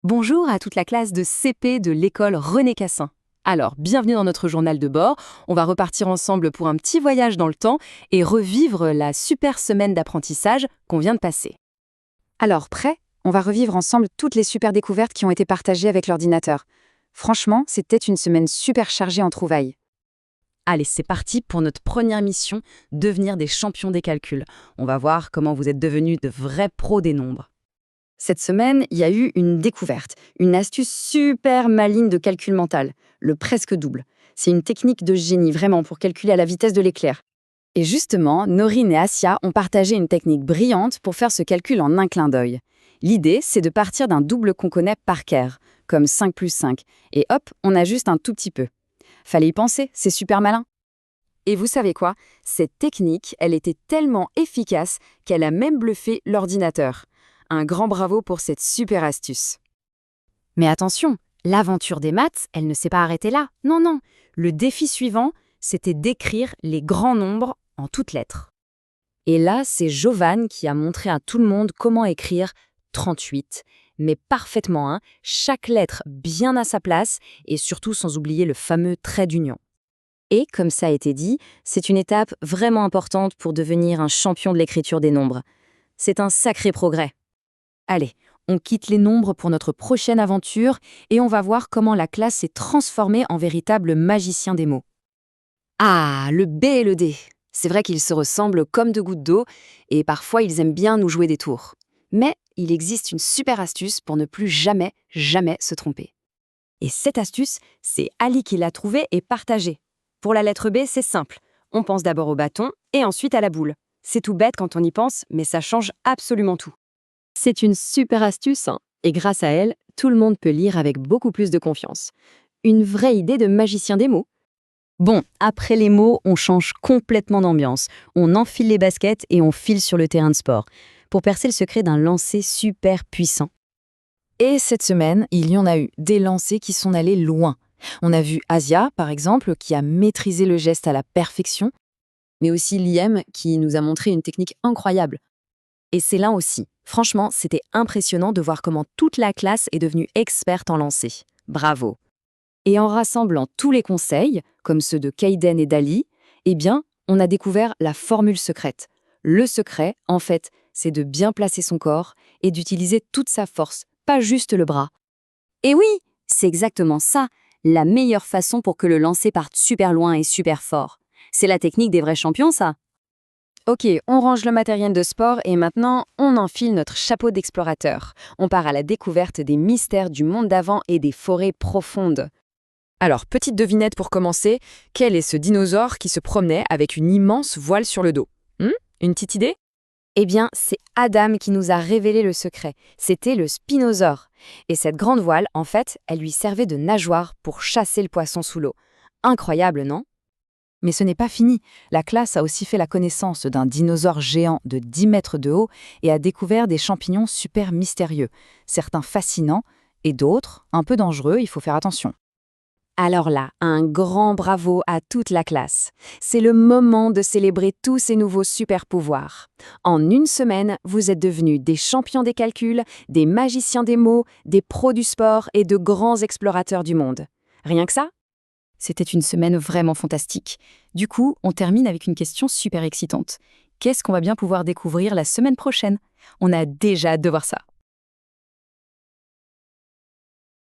Bonjour à toute la classe de CP de l'école René Cassin. Alors, bienvenue dans notre journal de bord. On va repartir ensemble pour un petit voyage dans le temps et revivre la super semaine d'apprentissage qu'on vient de passer. Alors, prêt? On va revivre ensemble toutes les super découvertes qui ont été partagées avec l'ordinateur. Franchement, c'était une semaine super chargée en trouvailles. Allez, c'est parti pour notre première mission, devenir des champions des calculs. On va voir comment vous êtes devenus de vrais pros des nombres. Cette semaine, il y a eu une découverte, une astuce super maligne de calcul mental, le presque double. C'est une technique de génie vraiment pour calculer à la vitesse de l'éclair. Et justement, Norine et Asia ont partagé une technique brillante pour faire ce calcul en un clin d'œil. L'idée, c'est de partir d'un double qu'on connaît par cœur, comme 5 plus 5, et hop, on ajuste un tout petit peu. Fallait y penser, c'est super malin. Et vous savez quoi? Cette technique, elle était tellement efficace qu'elle a même bluffé l'ordinateur. Un grand bravo pour cette super astuce. Mais attention, l'aventure des maths, elle ne s'est pas arrêtée là. Non, non. Le défi suivant, c'était d'écrire les grands nombres en toutes lettres. Et là, c'est Jovan qui a montré à tout le monde comment écrire 38, mais parfaitement, hein, chaque lettre bien à sa place et surtout sans oublier le fameux trait d'union. Et comme ça a été dit, c'est une étape vraiment importante pour devenir un champion de l'écriture des nombres. C'est un sacré progrès. Allez, on quitte les nombres pour notre prochaine aventure et on va voir comment la classe s'est transformée en véritable magicien des mots. Ah, le B et le D. C'est vrai qu'ils se ressemblent comme deux gouttes d'eau et parfois ils aiment bien nous jouer des tours. Mais il existe une super astuce pour ne plus jamais se tromper. Et cette astuce, c'est Ali qui l'a trouvée et partagée. Pour la lettre B, c'est simple. On pense d'abord au bâton et ensuite à la boule. C'est tout bête quand on y pense, mais ça change absolument tout. C'est une super astuce, hein, et grâce à elle, tout le monde peut lire avec beaucoup plus de confiance. Une vraie idée de magicien des mots. Bon, après les mots, on change complètement d'ambiance. On enfile les baskets et on file sur le terrain de sport, pour percer le secret d'un lancer super puissant. Et cette semaine, il y en a eu des lancers qui sont allés loin. On a vu Asia, par exemple, qui a maîtrisé le geste à la perfection, mais aussi Liem, qui nous a montré une technique incroyable. Et c'est là aussi. Franchement, c'était impressionnant de voir comment toute la classe est devenue experte en lancer. Bravo! Et en rassemblant tous les conseils, comme ceux de Kaiden et Dali, eh bien, on a découvert la formule secrète. Le secret, en fait, c'est de bien placer son corps et d'utiliser toute sa force, pas juste le bras. Et oui, c'est exactement ça, la meilleure façon pour que le lancer parte super loin et super fort. C'est la technique des vrais champions, ça. Ok, on range le matériel de sport et maintenant, on enfile notre chapeau d'explorateur. On part à la découverte des mystères du monde d'avant et des forêts profondes. Alors, petite devinette pour commencer, quel est ce dinosaure qui se promenait avec une immense voile sur le dos? Une petite idée? Eh bien, c'est Adam qui nous a révélé le secret. C'était le spinosaure. Et cette grande voile, en fait, elle lui servait de nageoire pour chasser le poisson sous l'eau. Incroyable, non? Mais ce n'est pas fini. La classe a aussi fait la connaissance d'un dinosaure géant de 10 mètres de haut et a découvert des champignons super mystérieux, certains fascinants et d'autres un peu dangereux, il faut faire attention. Alors là, un grand bravo à toute la classe. C'est le moment de célébrer tous ces nouveaux super pouvoirs. En une semaine, vous êtes devenus des champions des calculs, des magiciens des mots, des pros du sport et de grands explorateurs du monde. Rien que ça? C'était une semaine vraiment fantastique. Du coup, on termine avec une question super excitante. Qu'est-ce qu'on va bien pouvoir découvrir la semaine prochaine? On a déjà hâte de voir ça.